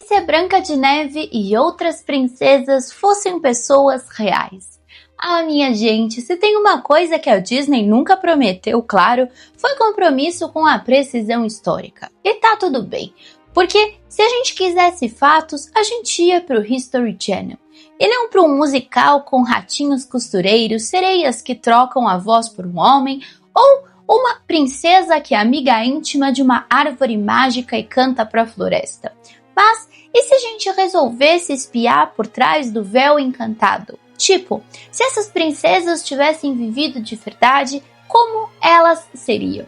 se a Branca de Neve e outras princesas fossem pessoas reais? Ah, minha gente, se tem uma coisa que a Disney nunca prometeu, claro, foi compromisso com a precisão histórica. E tá tudo bem, porque se a gente quisesse fatos, a gente ia pro History Channel. E não para um musical com ratinhos costureiros, sereias que trocam a voz por um homem, ou uma princesa que é amiga íntima de uma árvore mágica e canta pra floresta. Mas e se a gente resolvesse espiar por trás do véu encantado? Tipo, se essas princesas tivessem vivido de verdade, como elas seriam?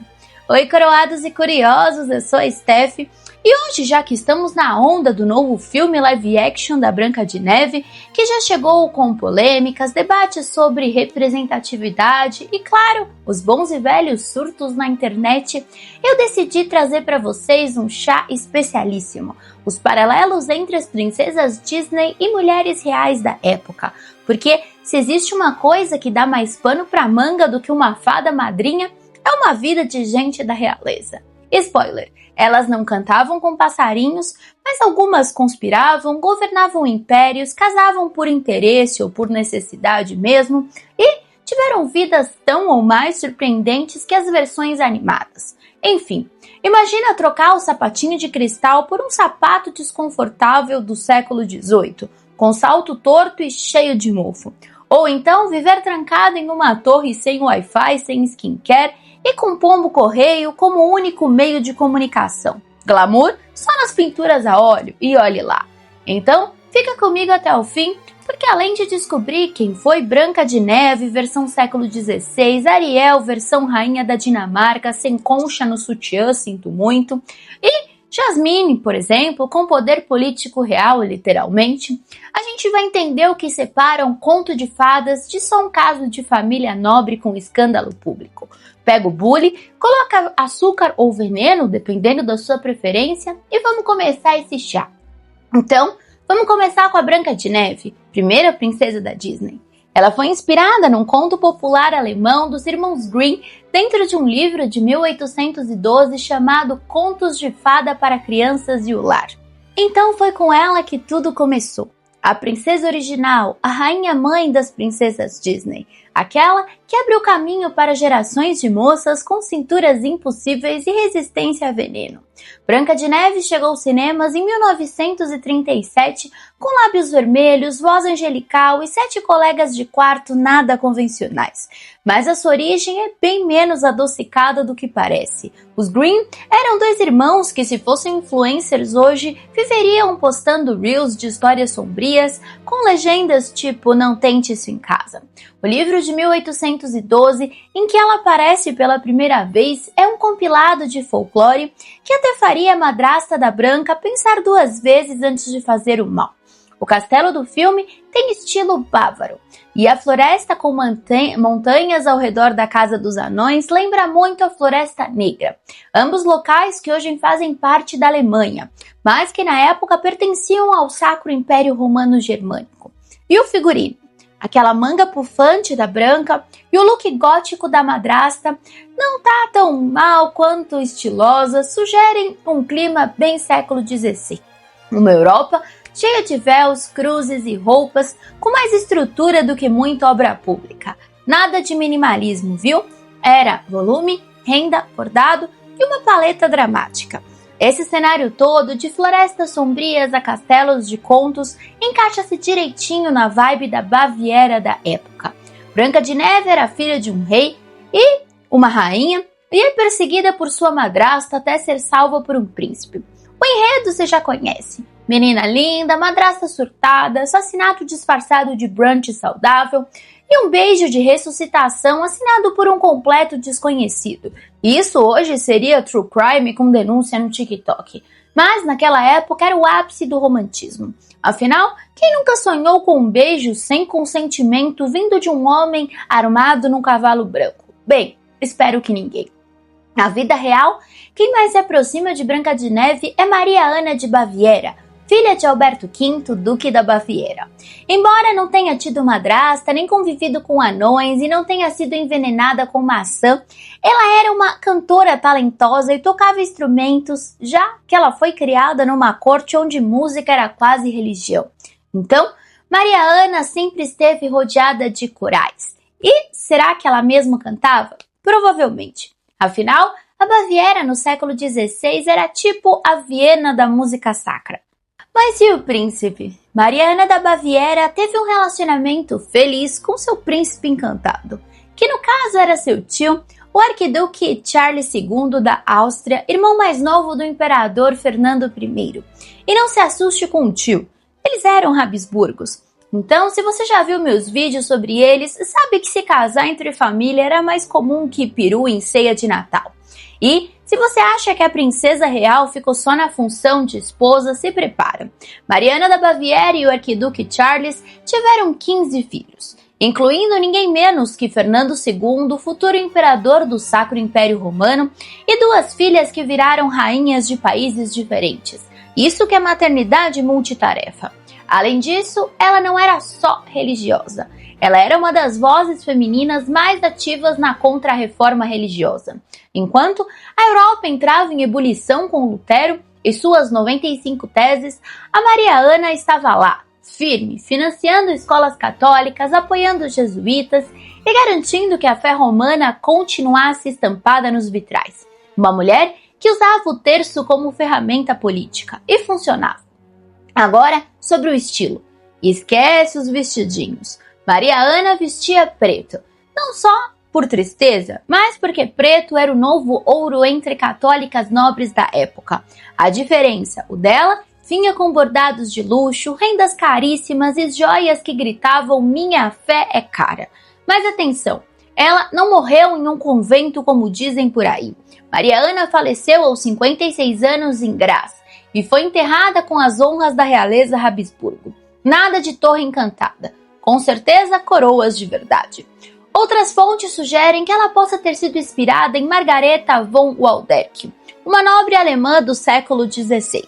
Oi, coroados e curiosos, eu sou a Steph. E hoje, já que estamos na onda do novo filme live action da Branca de Neve, que já chegou com polêmicas, debates sobre representatividade e, claro, os bons e velhos surtos na internet, eu decidi trazer para vocês um chá especialíssimo, os paralelos entre as princesas Disney e mulheres reais da época. Porque se existe uma coisa que dá mais pano pra manga do que uma fada madrinha, é uma vida de gente da realeza. Spoiler, elas não cantavam com passarinhos, mas algumas conspiravam, governavam impérios, casavam por interesse ou por necessidade mesmo e tiveram vidas tão ou mais surpreendentes que as versões animadas. Enfim, imagina trocar o sapatinho de cristal por um sapato desconfortável do século XVIII, com salto torto e cheio de mofo. Ou então viver trancado em uma torre sem Wi-Fi, sem skincare e com pombo-correio como único meio de comunicação. Glamour só nas pinturas a óleo, e olhe lá. Então, fica comigo até o fim, porque além de descobrir quem foi Branca de Neve, versão século XVI, Ariel, versão rainha da Dinamarca, sem concha no sutiã, sinto muito, e Jasmine, por exemplo, com poder político real, literalmente, a gente vai entender o que separa um conto de fadas de só um caso de família nobre com escândalo público. Pega o bule, coloca açúcar ou veneno, dependendo da sua preferência, e vamos começar esse chá. Então, vamos começar com a Branca de Neve, primeira princesa da Disney. Ela foi inspirada num conto popular alemão dos irmãos Grimm dentro de um livro de 1812 chamado Contos de Fada para Crianças e o Lar. Então foi com ela que tudo começou. A princesa original, a rainha-mãe das princesas Disney, aquela que abriu caminho para gerações de moças com cinturas impossíveis e resistência a veneno. Branca de Neve chegou aos cinemas em 1937 com lábios vermelhos, voz angelical e 7 colegas de quarto nada convencionais. Mas a sua origem é bem menos adocicada do que parece. Os Grimm eram 2 irmãos que, se fossem influencers hoje, viveriam postando reels de histórias sombrias com legendas tipo "Não tente isso em casa". O livro de 1812, em que ela aparece pela primeira vez, é um compilado de folclore que até faria a madrasta da Branca pensar 2 vezes antes de fazer o mal. O castelo do filme tem estilo bávaro, e a floresta com montanhas ao redor da Casa dos Anões lembra muito a Floresta Negra, ambos locais que hoje fazem parte da Alemanha, mas que na época pertenciam ao Sacro Império Romano Germânico. E o figurino? Aquela manga pufante da Branca e o look gótico da madrasta não tá tão mal quanto estilosa, sugerem um clima bem século XVI. Uma Europa cheia de véus, cruzes e roupas, com mais estrutura do que muita obra pública. Nada de minimalismo, viu? Era volume, renda, bordado e uma paleta dramática. Esse cenário todo, de florestas sombrias a castelos de contos, encaixa-se direitinho na vibe da Baviera da época. Branca de Neve era filha de um rei e uma rainha, e é perseguida por sua madrasta até ser salva por um príncipe. O enredo você já conhece. Menina linda, madrasta surtada, assassinato disfarçado de brunch saudável e um beijo de ressuscitação assinado por um completo desconhecido. Isso hoje seria true crime com denúncia no TikTok. Mas naquela época era o ápice do romantismo. Afinal, quem nunca sonhou com um beijo sem consentimento vindo de um homem armado num cavalo branco? Bem, espero que ninguém. Na vida real, quem mais se aproxima de Branca de Neve é Maria Ana de Baviera, filha de Alberto V, duque da Baviera. Embora não tenha tido madrasta, nem convivido com anões e não tenha sido envenenada com maçã, ela era uma cantora talentosa e tocava instrumentos, já que ela foi criada numa corte onde música era quase religião. Então, Maria Ana sempre esteve rodeada de corais. E será que ela mesma cantava? Provavelmente. Afinal, a Baviera no século XVI era tipo a Viena da música sacra. Mas e o príncipe? Maria Ana da Baviera teve um relacionamento feliz com seu príncipe encantado, que no caso era seu tio, o arquiduque Charles II da Áustria, irmão mais novo do imperador Fernando I. E não se assuste com o tio, eles eram Habsburgos. Então, se você já viu meus vídeos sobre eles, sabe que se casar entre família era mais comum que peru em ceia de Natal. E, se você acha que a princesa real ficou só na função de esposa, se prepara. Mariana da Baviera e o arquiduque Charles tiveram 15 filhos, incluindo ninguém menos que Fernando II, futuro imperador do Sacro Império Romano, e 2 filhas que viraram rainhas de países diferentes. Isso que é maternidade multitarefa. Além disso, ela não era só religiosa. Ela era uma das vozes femininas mais ativas na contra-reforma religiosa. Enquanto a Europa entrava em ebulição com Lutero e suas 95 teses, a Maria Ana estava lá, firme, financiando escolas católicas, apoiando os jesuítas e garantindo que a fé romana continuasse estampada nos vitrais. Uma mulher que usava o terço como ferramenta política e funcionava. Agora, sobre o estilo. Esquece os vestidinhos. Maria Ana vestia preto, não só por tristeza, mas porque preto era o novo ouro entre católicas nobres da época. A diferença, o dela, vinha com bordados de luxo, rendas caríssimas e joias que gritavam "minha fé é cara". Mas atenção, ela não morreu em um convento como dizem por aí. Maria Ana faleceu aos 56 anos em Graz e foi enterrada com as honras da realeza Habsburgo. Nada de torre encantada. Com certeza, coroas de verdade. Outras fontes sugerem que ela possa ter sido inspirada em Margareta von Waldeck, uma nobre alemã do século XVI.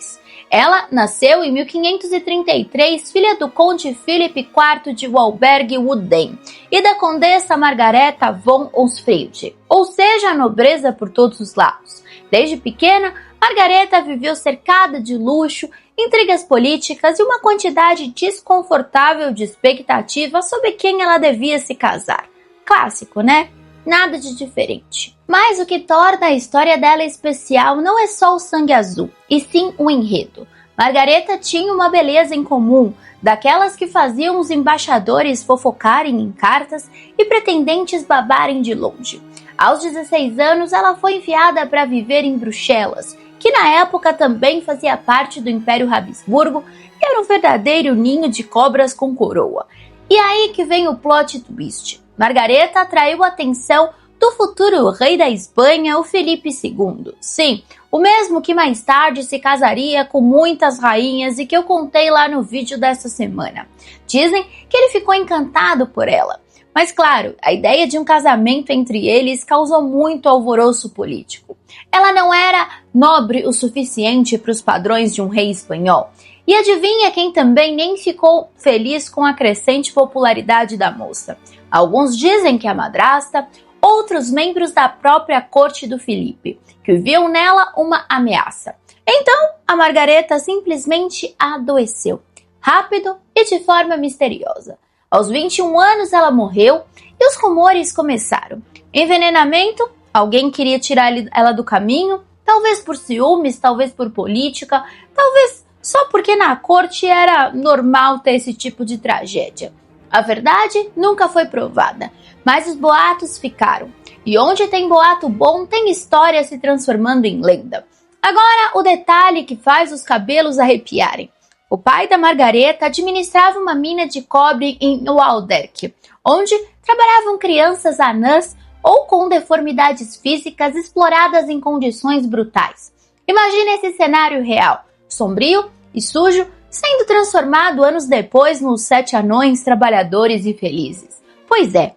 Ela nasceu em 1533, filha do conde Philipp IV de Walberg-Wudden e da condessa Margareta von Osfriede, ou seja, a nobreza por todos os lados. Desde pequena, Margareta viveu cercada de luxo, intrigas políticas e uma quantidade desconfortável de expectativas sobre quem ela devia se casar. Clássico, né? Nada de diferente. Mas o que torna a história dela especial não é só o sangue azul, e sim o enredo. Margareta tinha uma beleza em comum, daquelas que faziam os embaixadores fofocarem em cartas e pretendentes babarem de longe. Aos 16 anos, ela foi enviada para viver em Bruxelas, que na época também fazia parte do Império Habsburgo e era um verdadeiro ninho de cobras com coroa. E aí que vem o plot twist. Margareta atraiu a atenção do futuro rei da Espanha, o Felipe II. Sim, o mesmo que mais tarde se casaria com muitas rainhas e que eu contei lá no vídeo dessa semana. Dizem que ele ficou encantado por ela. Mas claro, a ideia de um casamento entre eles causou muito alvoroço político. Ela não era nobre o suficiente para os padrões de um rei espanhol. E adivinha quem também nem ficou feliz com a crescente popularidade da moça? Alguns dizem que a madrasta, outros membros da própria corte do Felipe, que viam nela uma ameaça. Então, a Margareta simplesmente adoeceu, rápido e de forma misteriosa. Aos 21 anos ela morreu e os rumores começaram. Envenenamento? Alguém queria tirar ela do caminho? Talvez por ciúmes, talvez por política, talvez só porque na corte era normal ter esse tipo de tragédia. A verdade nunca foi provada, mas os boatos ficaram. E onde tem boato bom, tem história se transformando em lenda. Agora, o detalhe que faz os cabelos arrepiarem. O pai da Margareta administrava uma mina de cobre em Waldeck, onde trabalhavam crianças anãs ou com deformidades físicas exploradas em condições brutais. Imagine esse cenário real, sombrio e sujo, sendo transformado anos depois nos 7 anões trabalhadores e felizes. Pois é,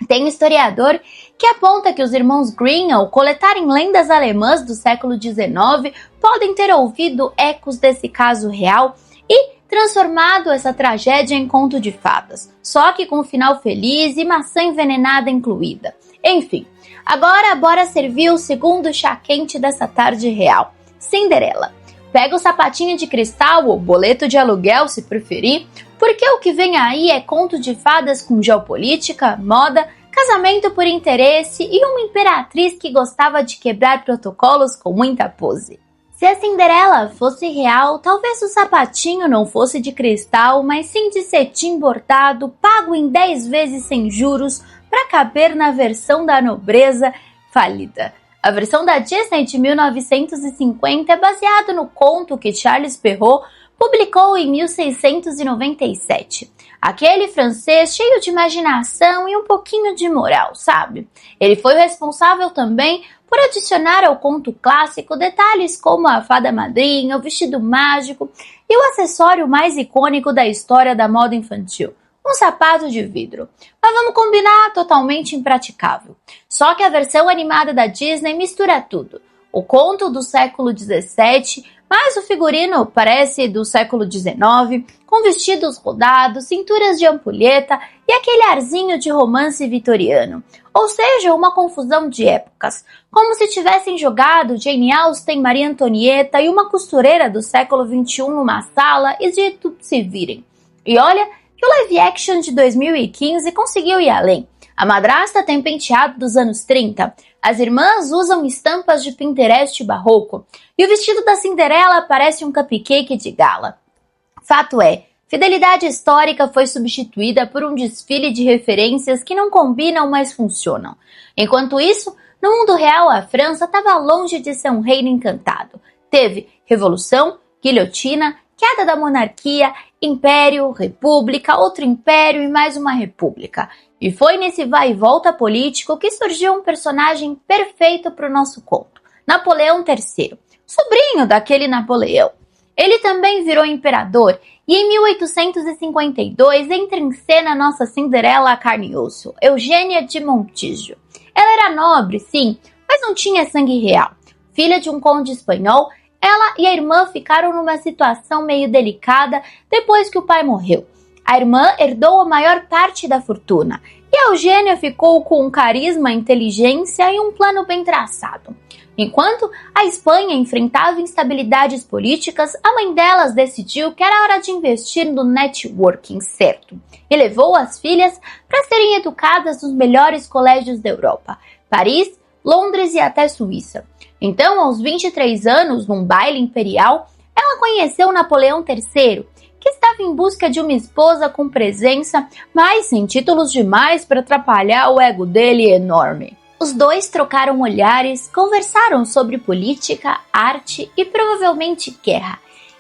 tem historiador que aponta que os irmãos Grimm, ao coletarem lendas alemãs do século XIX, podem ter ouvido ecos desse caso real e transformado essa tragédia em conto de fadas, só que com um final feliz e maçã envenenada incluída. Enfim, agora bora servir o segundo chá quente dessa tarde real. Cinderela. Pega o sapatinho de cristal ou boleto de aluguel, se preferir, porque o que vem aí é conto de fadas com geopolítica, moda, casamento por interesse e uma imperatriz que gostava de quebrar protocolos com muita pose. Se a Cinderela fosse real, talvez o sapatinho não fosse de cristal, mas sim de cetim bordado, pago em 10 vezes sem juros, para caber na versão da nobreza falida. A versão da Disney de 1950 é baseada no conto que Charles Perrault publicou em 1697. Aquele francês cheio de imaginação e um pouquinho de moral, sabe? Ele foi responsável também por adicionar ao conto clássico detalhes como a fada madrinha, o vestido mágico e o acessório mais icônico da história da moda infantil, um sapato de vidro. Mas vamos combinar, totalmente impraticável. Só que a versão animada da Disney mistura tudo. O conto do século XVII, mas o figurino parece do século XIX, com vestidos rodados, cinturas de ampulheta e aquele arzinho de romance vitoriano. Ou seja, uma confusão de épocas, como se tivessem jogado Jane Austen, Maria Antonieta e uma costureira do século XXI numa sala e dito se virem. E olha que o live action de 2015 conseguiu ir além. A madrasta tem penteado dos anos 30, as irmãs usam estampas de Pinterest barroco e o vestido da Cinderela parece um cupcake de gala. Fato é, fidelidade histórica foi substituída por um desfile de referências que não combinam, mas funcionam. Enquanto isso, no mundo real, a França estava longe de ser um reino encantado. Teve revolução, guilhotina, queda da monarquia, império, república, outro império e mais uma república. E foi nesse vai e volta político que surgiu um personagem perfeito para o nosso conto, Napoleão III, sobrinho daquele Napoleão. Ele também virou imperador e em 1852 entra em cena nossa Cinderela a carne e osso, Eugênia de Montijo. Ela era nobre, sim, mas não tinha sangue real. Filha de um conde espanhol, ela e a irmã ficaram numa situação meio delicada depois que o pai morreu. A irmã herdou a maior parte da fortuna e a Eugênia ficou com carisma, inteligência e um plano bem traçado. Enquanto a Espanha enfrentava instabilidades políticas, a mãe delas decidiu que era hora de investir no networking certo e levou as filhas para serem educadas nos melhores colégios da Europa, Paris, Londres e até Suíça. Então, aos 23 anos, num baile imperial, ela conheceu Napoleão III, que estava em busca de uma esposa com presença, mas sem títulos demais para atrapalhar o ego dele enorme. Os dois trocaram olhares, conversaram sobre política, arte e provavelmente guerra.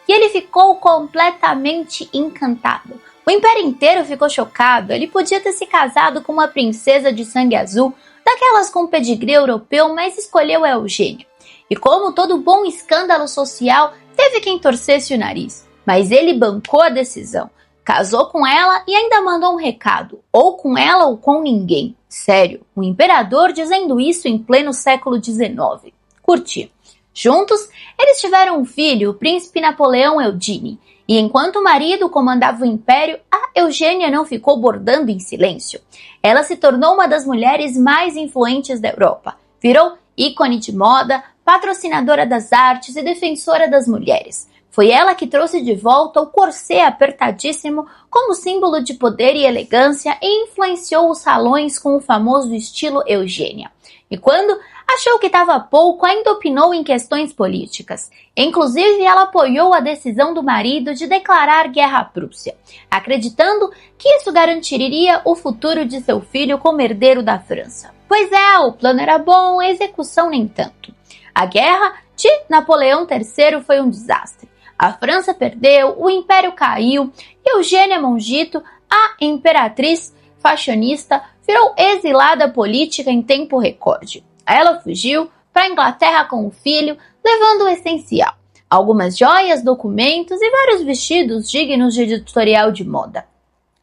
E ele ficou completamente encantado. O império inteiro ficou chocado. Ele podia ter se casado com uma princesa de sangue azul, daquelas com pedigree europeu, mas escolheu a Eugênia. E como todo bom escândalo social, teve quem torcesse o nariz. Mas ele bancou a decisão. Casou com ela e ainda mandou um recado. Ou com ela ou com ninguém. Sério, o imperador dizendo isso em pleno século XIX. Curti. Juntos, eles tiveram um filho, o príncipe Napoleão Eugene. E enquanto o marido comandava o império, a Eugênia não ficou bordando em silêncio. Ela se tornou uma das mulheres mais influentes da Europa. Virou ícone de moda, patrocinadora das artes e defensora das mulheres. Foi ela que trouxe de volta o corset apertadíssimo como símbolo de poder e elegância e influenciou os salões com o famoso estilo Eugênia. E quando achou que estava pouco, ainda opinou em questões políticas. Inclusive, ela apoiou a decisão do marido de declarar guerra à Prússia, acreditando que isso garantiria o futuro de seu filho como herdeiro da França. Pois é, o plano era bom, a execução nem tanto. A guerra de Napoleão III foi um desastre. A França perdeu, o império caiu e Eugênia Montijo, a imperatriz fashionista, virou exilada política em tempo recorde. Ela fugiu para a Inglaterra com o filho, levando o essencial: algumas joias, documentos e vários vestidos dignos de editorial de moda.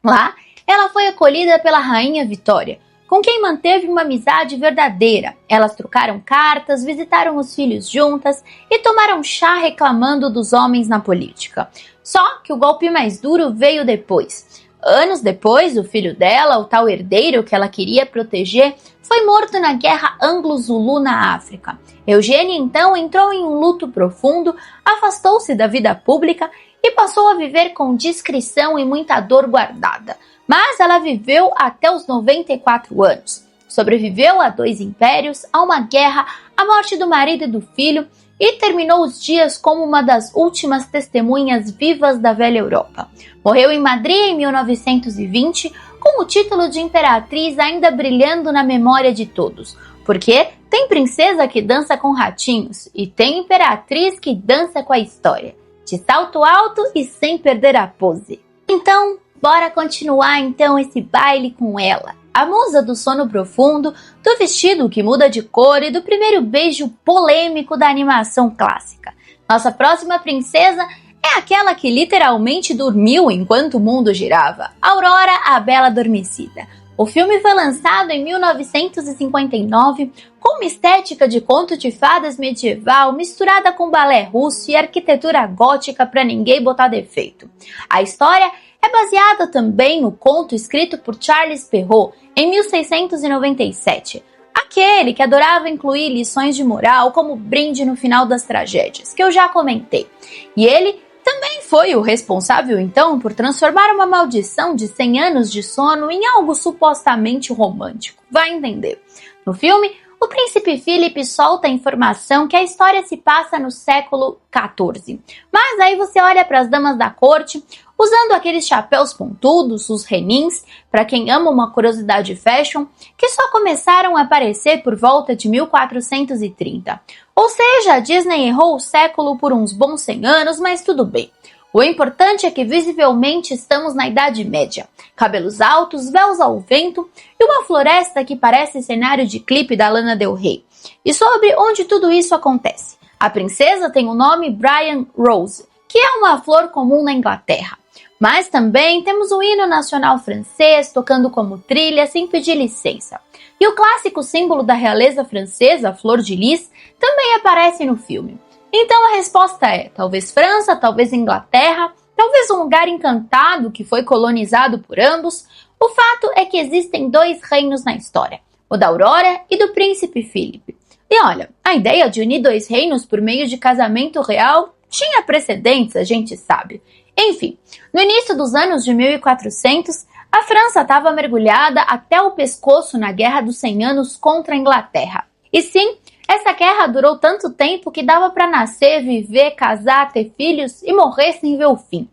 Lá, ela foi acolhida pela rainha Vitória, com quem manteve uma amizade verdadeira. Elas trocaram cartas, visitaram os filhos juntas e tomaram chá reclamando dos homens na política. Só que o golpe mais duro veio depois. Anos depois, o filho dela, o tal herdeiro que ela queria proteger, foi morto na guerra Anglo-Zulu na África. Eugênia então entrou em um luto profundo, afastou-se da vida pública e passou a viver com discrição e muita dor guardada. Mas ela viveu até os 94 anos. Sobreviveu a 2 impérios, a uma guerra, à morte do marido e do filho e terminou os dias como uma das últimas testemunhas vivas da velha Europa. Morreu em Madrid em 1920, com o título de imperatriz ainda brilhando na memória de todos. Porque tem princesa que dança com ratinhos e tem imperatriz que dança com a história, de salto alto e sem perder a pose. Então, bora continuar esse baile com ela. A musa do sono profundo, do vestido que muda de cor e do primeiro beijo polêmico da animação clássica. Nossa próxima princesa é aquela que literalmente dormiu enquanto o mundo girava. Aurora, a Bela Adormecida. O filme foi lançado em 1959 com uma estética de conto de fadas medieval misturada com balé russo e arquitetura gótica para ninguém botar defeito. A história é baseada também no conto escrito por Charles Perrault em 1697. Aquele que adorava incluir lições de moral como brinde no final das tragédias, que eu já comentei. E ele também foi o responsável, então, por transformar uma maldição de 100 anos de sono em algo supostamente romântico. Vai entender. No filme, o príncipe Philip solta a informação que a história se passa no século XIV. Mas aí você olha para as damas da corte, usando aqueles chapéus pontudos, os renins, para quem ama uma curiosidade fashion, que só começaram a aparecer por volta de 1430. Ou seja, a Disney errou o século por uns bons 100 anos, mas tudo bem. O importante é que visivelmente estamos na Idade Média. Cabelos altos, véus ao vento e uma floresta que parece cenário de clipe da Lana Del Rey. E sobre onde tudo isso acontece? A princesa tem o nome Brian Rose, que é uma flor comum na Inglaterra. Mas também temos o hino nacional francês tocando como trilha sem pedir licença. E o clássico símbolo da realeza francesa, a flor de lis, também aparece no filme. Então a resposta é, talvez França, talvez Inglaterra, talvez um lugar encantado que foi colonizado por ambos. O fato é que existem 2 reinos na história, o da Aurora e do príncipe Philip. E olha, a ideia de unir 2 reinos por meio de casamento real tinha precedentes, a gente sabe. Enfim, no início dos anos de 1400, a França estava mergulhada até o pescoço na Guerra dos 100 Anos contra a Inglaterra. E sim, essa guerra durou tanto tempo que dava para nascer, viver, casar, ter filhos e morrer sem ver o fim.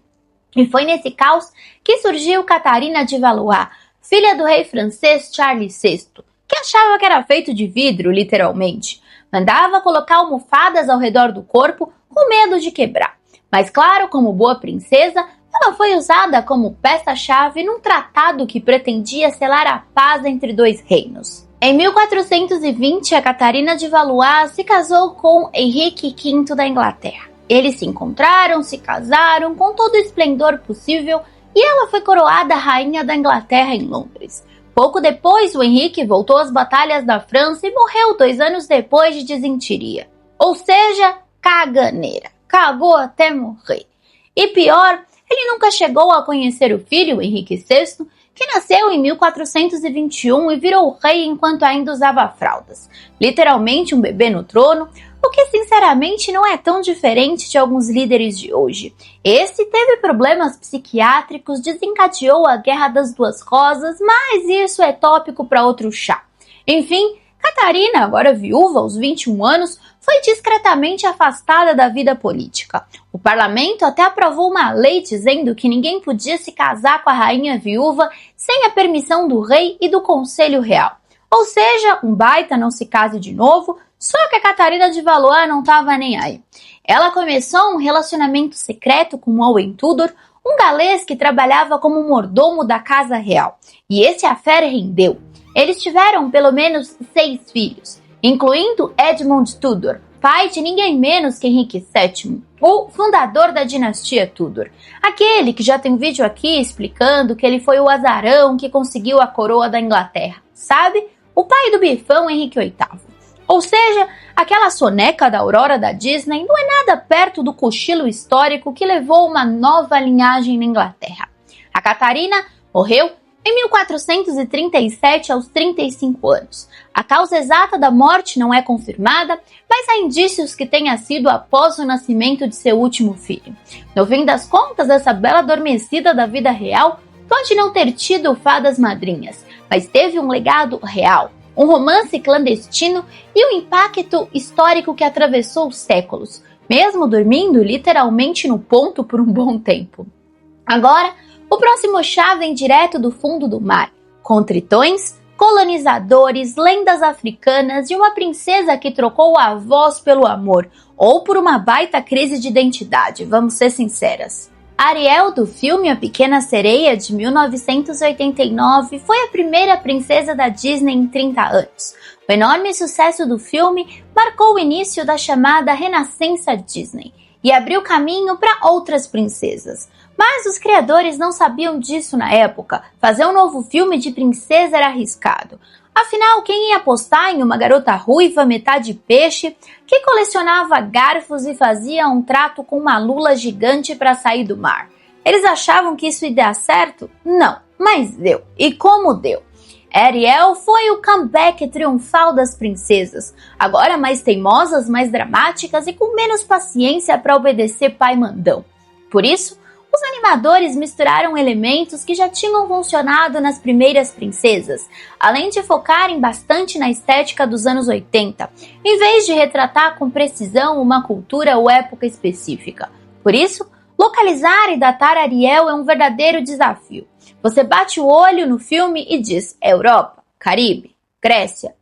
E foi nesse caos que surgiu Catarina de Valois, filha do rei francês Charles VI, que achava que era feito de vidro, literalmente. Mandava colocar almofadas ao redor do corpo com medo de quebrar. Mas claro, como boa princesa, ela foi usada como peça-chave num tratado que pretendia selar a paz entre 2 reinos. Em 1420, a Catarina de Valois se casou com Henrique V da Inglaterra. Eles se encontraram, se casaram com todo o esplendor possível e ela foi coroada rainha da Inglaterra em Londres. Pouco depois, o Henrique voltou às batalhas da França e morreu 2 anos depois de desinteria. Ou seja, caganeira. Cagou até morrer. E pior, ele nunca chegou a conhecer o filho, Henrique VI, que nasceu em 1421 e virou rei enquanto ainda usava fraldas. Literalmente um bebê no trono, o que sinceramente não é tão diferente de alguns líderes de hoje. Esse teve problemas psiquiátricos, desencadeou a Guerra das Duas Rosas, mas isso é tópico para outro chá. Enfim, Catarina, agora viúva aos 21 anos, foi discretamente afastada da vida política. O parlamento até aprovou uma lei dizendo que ninguém podia se casar com a rainha viúva sem a permissão do rei e do conselho real. Ou seja, um baita não se case de novo, só que a Catarina de Valois não estava nem aí. Ela começou um relacionamento secreto com Owen Tudor, um galês que trabalhava como mordomo da casa real. E esse affair rendeu. Eles tiveram pelo menos 6 filhos, incluindo Edmund Tudor, pai de ninguém menos que Henrique VII, o fundador da dinastia Tudor. Aquele que já tem vídeo aqui explicando que ele foi o azarão que conseguiu a coroa da Inglaterra. sabe? O pai do bifão Henrique VIII. Ou seja, aquela soneca da Aurora da Disney não é nada perto do cochilo histórico que levou uma nova linhagem na Inglaterra. A Catarina morreu em 1437 aos 35 anos. A causa exata da morte não é confirmada, mas há indícios que tenha sido após o nascimento de seu último filho. No fim das contas, essa bela adormecida da vida real pode não ter tido fadas madrinhas, mas teve um legado real, um romance clandestino e um impacto histórico que atravessou os séculos, mesmo dormindo literalmente no ponto por um bom tempo. Agora, o próximo chá vem direto do fundo do mar, com tritões, colonizadores, lendas africanas e uma princesa que trocou a voz pelo amor, ou por uma baita crise de identidade, vamos ser sinceras. Ariel, do filme A Pequena Sereia, de 1989, foi a primeira princesa da Disney em 30 anos. O enorme sucesso do filme marcou o início da chamada Renascença Disney e abriu caminho para outras princesas. Mas os criadores não sabiam disso na época. Fazer um novo filme de princesa era arriscado. Afinal, quem ia apostar em uma garota ruiva, metade peixe, que colecionava garfos e fazia um trato com uma lula gigante para sair do mar? Eles achavam que isso ia dar certo? Não, mas deu. E como deu? Ariel foi o comeback triunfal das princesas, agora mais teimosas, mais dramáticas e com menos paciência para obedecer pai mandão. Por isso, os animadores misturaram elementos que já tinham funcionado nas primeiras princesas, além de focarem bastante na estética dos anos 80, em vez de retratar com precisão uma cultura ou época específica. Por isso, localizar e datar Ariel é um verdadeiro desafio. Você bate o olho no filme e diz Europa, Caribe, Grécia.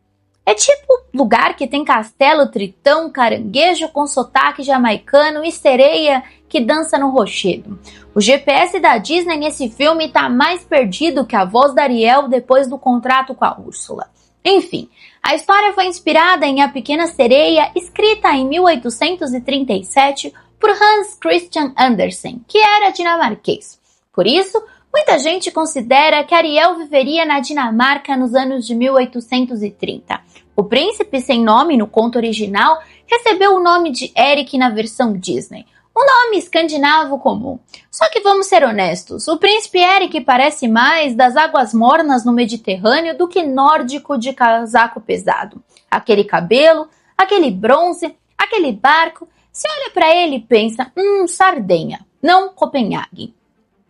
É tipo lugar que tem castelo, tritão, caranguejo com sotaque jamaicano e sereia que dança no rochedo. O GPS da Disney nesse filme tá mais perdido que a voz da Ariel depois do contrato com a Úrsula. Enfim, a história foi inspirada em A Pequena Sereia, escrita em 1837 por Hans Christian Andersen, que era dinamarquês. Por isso, muita gente considera que Ariel viveria na Dinamarca nos anos de 1830. O príncipe sem nome no conto original recebeu o nome de Eric na versão Disney, um nome escandinavo comum. Só que vamos ser honestos, o príncipe Eric parece mais das águas mornas no Mediterrâneo do que nórdico de casaco pesado. Aquele cabelo, aquele bronze, aquele barco, se olha para ele e pensa, Sardenha, não Copenhague.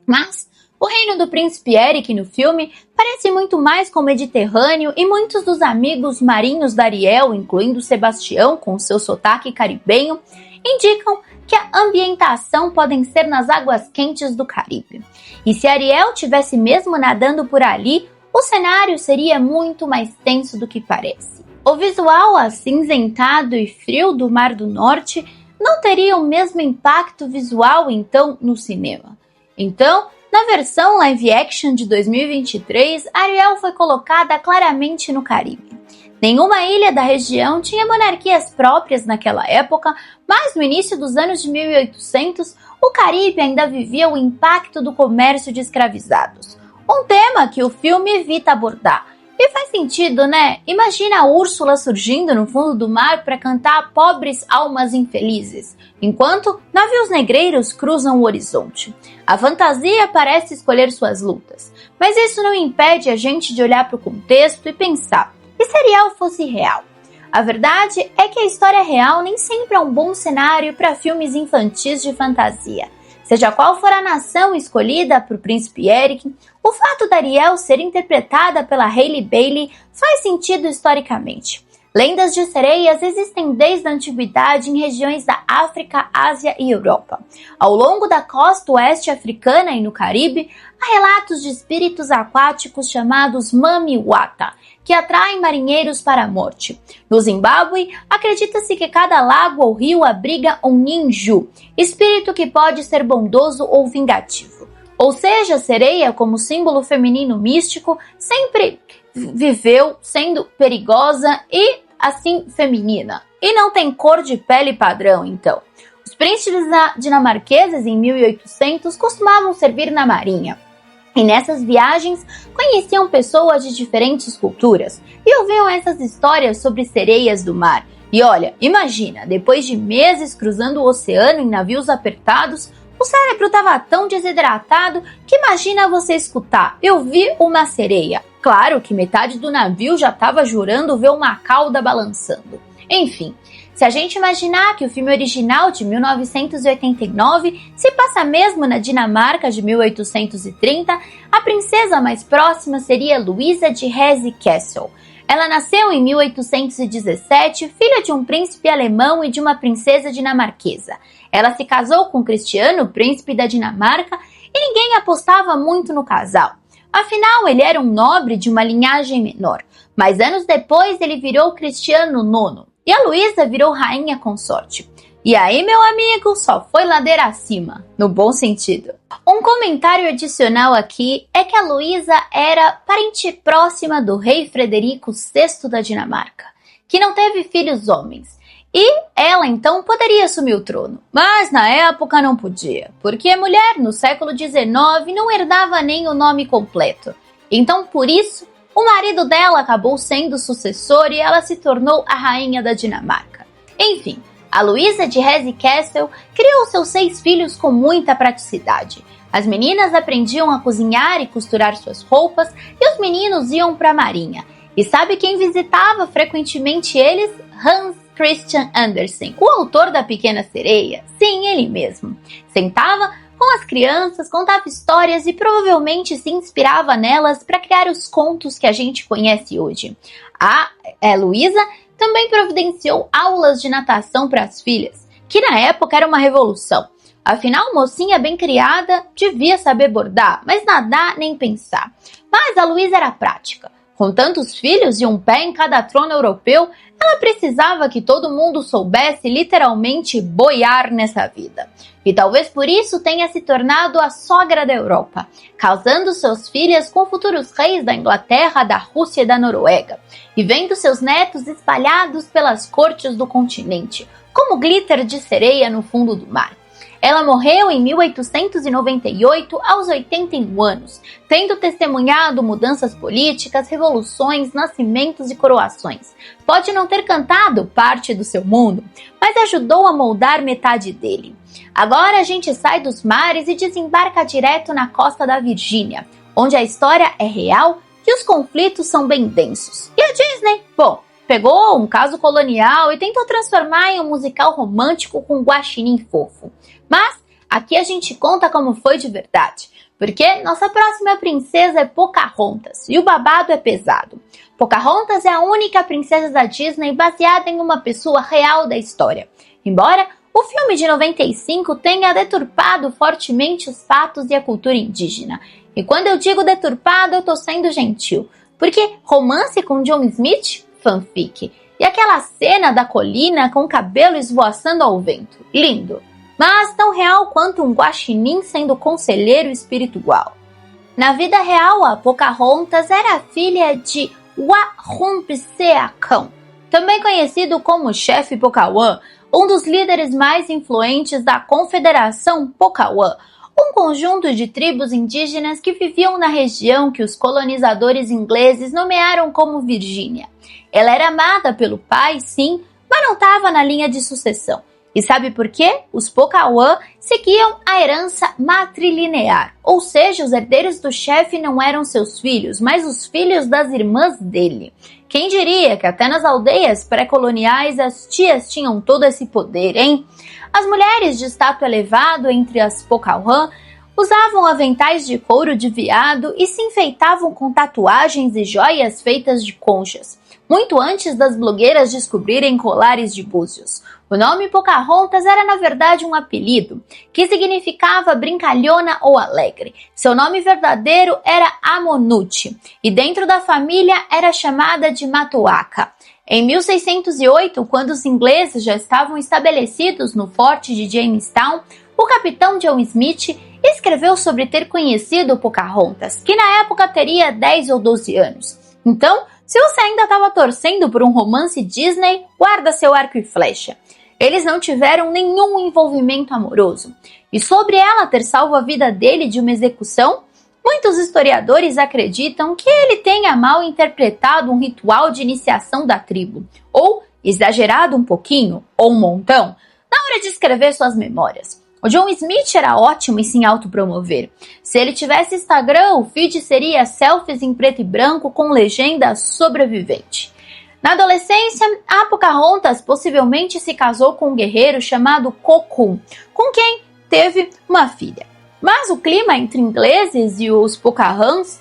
Mas o reino do príncipe Eric no filme parece muito mais com o Mediterrâneo e muitos dos amigos marinhos da Ariel, incluindo Sebastião com seu sotaque caribenho, indicam que a ambientação podem ser nas águas quentes do Caribe. E se Ariel tivesse mesmo nadando por ali, o cenário seria muito mais tenso do que parece. O visual acinzentado e frio do Mar do Norte não teria o mesmo impacto visual então no cinema. Então, na versão live action de 2023, Ariel foi colocada claramente no Caribe. Nenhuma ilha da região tinha monarquias próprias naquela época, mas no início dos anos de 1800, o Caribe ainda vivia o impacto do comércio de escravizados. Um tema que o filme evita abordar. E faz sentido, né? Imagina a Úrsula surgindo no fundo do mar para cantar Pobres Almas Infelizes, enquanto navios negreiros cruzam o horizonte. A fantasia parece escolher suas lutas, mas isso não impede a gente de olhar para o contexto e pensar, e se Ariel fosse real? A verdade é que a história real nem sempre é um bom cenário para filmes infantis de fantasia. Seja qual for a nação escolhida para o príncipe Eric, o fato da Ariel ser interpretada pela Hailey Bailey faz sentido historicamente. Lendas de sereias existem desde a antiguidade em regiões da África, Ásia e Europa. Ao longo da costa oeste africana e no Caribe, há relatos de espíritos aquáticos chamados Mami-Wata, que atraem marinheiros para a morte. No Zimbábue, acredita-se que cada lago ou rio abriga um ninju, espírito que pode ser bondoso ou vingativo. Ou seja, a sereia, como símbolo feminino místico, sempre viveu sendo perigosa e, assim, feminina. E não tem cor de pele padrão, então. Os príncipes dinamarqueses, em 1800, costumavam servir na marinha. E nessas viagens, conheciam pessoas de diferentes culturas e ouviam essas histórias sobre sereias do mar. E olha, imagina, depois de meses cruzando o oceano em navios apertados, o cérebro estava tão desidratado que imagina você escutar: eu vi uma sereia. Claro que metade do navio já estava jurando ver uma cauda balançando. Enfim, se a gente imaginar que o filme original de 1989 se passa mesmo na Dinamarca de 1830, a princesa mais próxima seria Luisa de Hesse-Kassel. Ela nasceu em 1817, filha de um príncipe alemão e de uma princesa dinamarquesa. Ela se casou com Cristiano, príncipe da Dinamarca, e ninguém apostava muito no casal. Afinal, ele era um nobre de uma linhagem menor, mas anos depois ele virou Cristiano IX. E a Luísa virou rainha consorte. E aí, meu amigo, só foi ladeira acima, no bom sentido. Um comentário adicional aqui é que a Luísa era parente próxima do rei Frederico VI da Dinamarca, que não teve filhos homens. E ela, então, poderia assumir o trono. Mas na época não podia, porque a mulher, no século XIX, não herdava nem o nome completo. Então, por isso, o marido dela acabou sendo o sucessor e ela se tornou a rainha da Dinamarca. Enfim, a Luísa de Hesse-Kassel criou seus 6 filhos com muita praticidade. As meninas aprendiam a cozinhar e costurar suas roupas e os meninos iam para a marinha. E sabe quem visitava frequentemente eles? Hans Christian Andersen, o autor da Pequena Sereia. Sim, ele mesmo. Sentava com as crianças, contava histórias e provavelmente se inspirava nelas para criar os contos que a gente conhece hoje. A Luísa também providenciou aulas de natação para as filhas, que na época era uma revolução. Afinal, mocinha bem criada devia saber bordar, mas nadar nem pensar. Mas a Luísa era prática. Com tantos filhos e um pé em cada trono europeu, ela precisava que todo mundo soubesse literalmente boiar nessa vida. E talvez por isso tenha se tornado a sogra da Europa, casando suas filhas com futuros reis da Inglaterra, da Rússia e da Noruega, e vendo seus netos espalhados pelas cortes do continente, como glitter de sereia no fundo do mar. Ela morreu em 1898, aos 81 anos, tendo testemunhado mudanças políticas, revoluções, nascimentos e coroações. Pode não ter cantado parte do seu mundo, mas ajudou a moldar metade dele. Agora a gente sai dos mares e desembarca direto na costa da Virgínia, onde a história é real e os conflitos são bem densos. E a Disney? Bom, pegou um caso colonial e tentou transformar em um musical romântico com um guaxinim fofo. Mas aqui a gente conta como foi de verdade, porque nossa próxima princesa é Pocahontas e o babado é pesado. Pocahontas é a única princesa da Disney baseada em uma pessoa real da história, embora o filme de 95 tenha deturpado fortemente os fatos e a cultura indígena. E quando eu digo deturpado, eu tô sendo gentil, porque romance com John Smith? Fanfic. E aquela cena da colina com o cabelo esvoaçando ao vento? Lindo! Mas tão real quanto um guaxinim sendo conselheiro espiritual. Na vida real, a Pocahontas era filha de Warumseacão, também conhecido como Chefe Pocahontas, um dos líderes mais influentes da Confederação Pocahontas, um conjunto de tribos indígenas que viviam na região que os colonizadores ingleses nomearam como Virgínia. Ela era amada pelo pai, sim, mas não estava na linha de sucessão. E sabe por quê? Os Pocahontas seguiam a herança matrilinear, ou seja, os herdeiros do chefe não eram seus filhos, mas os filhos das irmãs dele. Quem diria que até nas aldeias pré-coloniais as tias tinham todo esse poder, hein? As mulheres de status elevado entre as Pocahontas usavam aventais de couro de veado e se enfeitavam com tatuagens e joias feitas de conchas, muito antes das blogueiras descobrirem colares de búzios. O nome Pocahontas era na verdade um apelido, que significava brincalhona ou alegre. Seu nome verdadeiro era Amonute, e dentro da família era chamada de Matoaka. Em 1608, quando os ingleses já estavam estabelecidos no forte de Jamestown, o capitão John Smith escreveu sobre ter conhecido Pocahontas, que na época teria 10 ou 12 anos. Então, se você ainda estava torcendo por um romance Disney, guarda seu arco e flecha. Eles não tiveram nenhum envolvimento amoroso. E sobre ela ter salvo a vida dele de uma execução, Muitos historiadores acreditam que ele tenha mal interpretado um ritual de iniciação da tribo, ou exagerado um pouquinho, ou um montão, na hora de escrever suas memórias. O John Smith era ótimo em se autopromover. Se ele tivesse Instagram, o feed seria selfies em preto e branco com legenda sobrevivente. Na adolescência, a Pocahontas possivelmente se casou com um guerreiro chamado Cocum, com quem teve uma filha. Mas o clima entre ingleses e os Pocahontas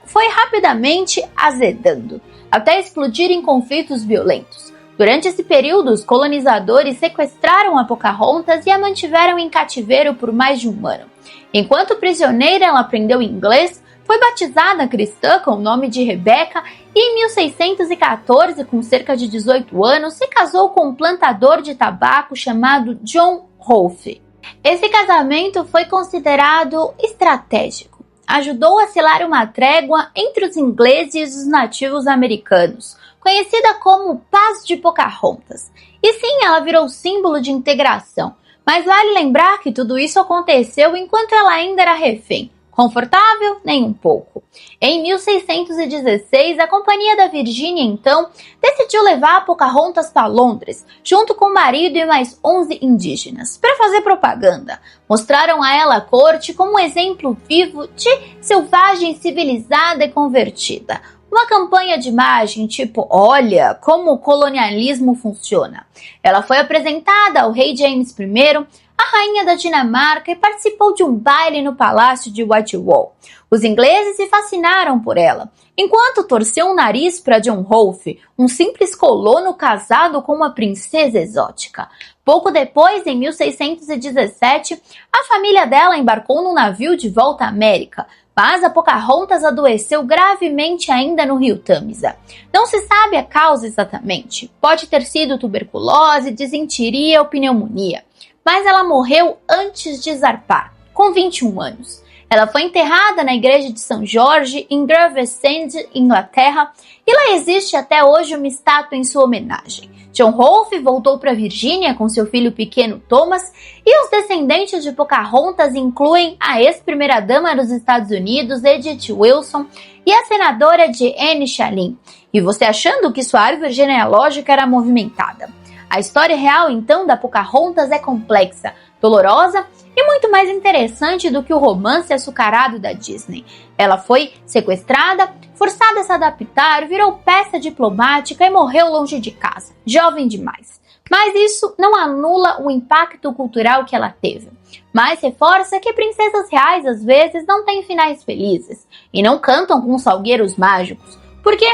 foi rapidamente azedando, até explodir em conflitos violentos. Durante esse período, os colonizadores sequestraram a Pocahontas e a mantiveram em cativeiro por mais de um ano. Enquanto prisioneira, ela aprendeu inglês, foi batizada cristã com o nome de Rebecca e em 1614, com cerca de 18 anos, se casou com um plantador de tabaco chamado John Rolfe. Esse casamento foi considerado estratégico. Ajudou a selar uma trégua entre os ingleses e os nativos americanos, conhecida como Paz de Pocahontas. E sim, ela virou símbolo de integração. Mas vale lembrar que tudo isso aconteceu enquanto ela ainda era refém. Confortável? Nem um pouco. Em 1616, a Companhia da Virgínia, então, decidiu levar a Pocahontas para Londres, junto com o marido e mais 11 indígenas, para fazer propaganda. Mostraram a ela a corte como um exemplo vivo de selvagem civilizada e convertida. Uma campanha de imagem tipo, olha como o colonialismo funciona. Ela foi apresentada ao rei James I, a rainha da Dinamarca, e participou de um baile no palácio de Whitehall. Os ingleses se fascinaram por ela, enquanto torceu o nariz para John Rolfe, um simples colono casado com uma princesa exótica. Pouco depois, em 1617, a família dela embarcou num navio de volta à América, mas a Pocahontas adoeceu gravemente ainda no rio Tâmisa. Não se sabe a causa exatamente. Pode ter sido tuberculose, disenteria ou pneumonia. Mas ela morreu antes de zarpar, com 21 anos. Ela foi enterrada na igreja de São Jorge, em Gravesend, Inglaterra, e lá existe até hoje uma estátua em sua homenagem. John Rolfe voltou para Virgínia com seu filho pequeno Thomas, e os descendentes de Pocahontas incluem a ex-primeira-dama dos Estados Unidos, Edith Wilson, e a senadora Jeanne Chalin. E você achando que sua árvore genealógica era movimentada. A história real, então, da Pocahontas é complexa, dolorosa e muito mais interessante do que o romance açucarado da Disney. Ela foi sequestrada, forçada a se adaptar, virou peça diplomática e morreu longe de casa, jovem demais. Mas isso não anula o impacto cultural que ela teve. Mas reforça que princesas reais às vezes não têm finais felizes e não cantam com salgueiros mágicos, porque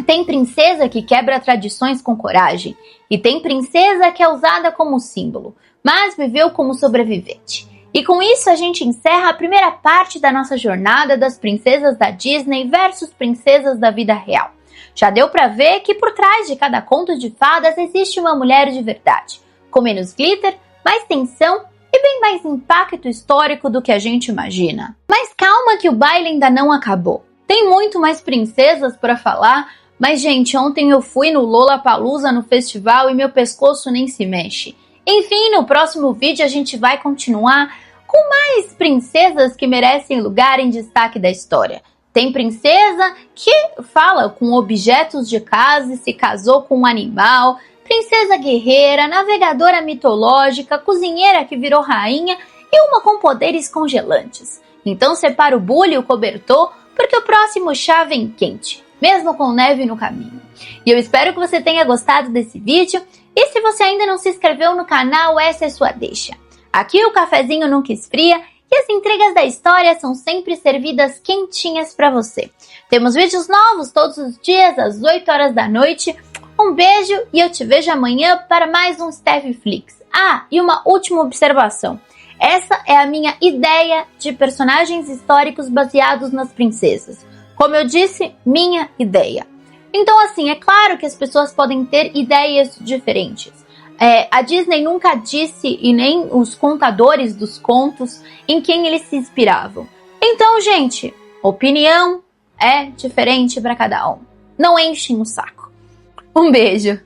tem princesa que quebra tradições com coragem e tem princesa que é usada como símbolo, mas viveu como sobrevivente. E com isso a gente encerra a primeira parte da nossa jornada das princesas da Disney versus princesas da vida real. Já deu pra ver que por trás de cada conto de fadas existe uma mulher de verdade, com menos glitter, mais tensão e bem mais impacto histórico do que a gente imagina. Mas calma que o baile ainda não acabou. Tem muito mais princesas pra falar, mas gente, ontem eu fui no Lollapalooza no festival e meu pescoço nem se mexe. Enfim, no próximo vídeo a gente vai continuar com mais princesas que merecem lugar em destaque da história. Tem princesa que fala com objetos de casa e se casou com um animal, princesa guerreira, navegadora mitológica, cozinheira que virou rainha e uma com poderes congelantes. Então separa o bule e o cobertor, porque o próximo chá vem quente, mesmo com neve no caminho. E eu espero que você tenha gostado desse vídeo. E se você ainda não se inscreveu no canal, essa é sua deixa. Aqui o cafezinho nunca esfria e as intrigas da história são sempre servidas quentinhas para você. Temos vídeos novos todos os dias às 8 horas da noite. Um beijo e eu te vejo amanhã para mais um Stefflix. Ah, e uma última observação. Essa é a minha ideia de personagens históricos baseados nas princesas. Como eu disse, minha ideia. Então, assim, é claro que as pessoas podem ter ideias diferentes. A Disney nunca disse, e nem os contadores dos contos, em quem eles se inspiravam. Então, gente, opinião é diferente para cada um. Não enchem o saco. Um beijo!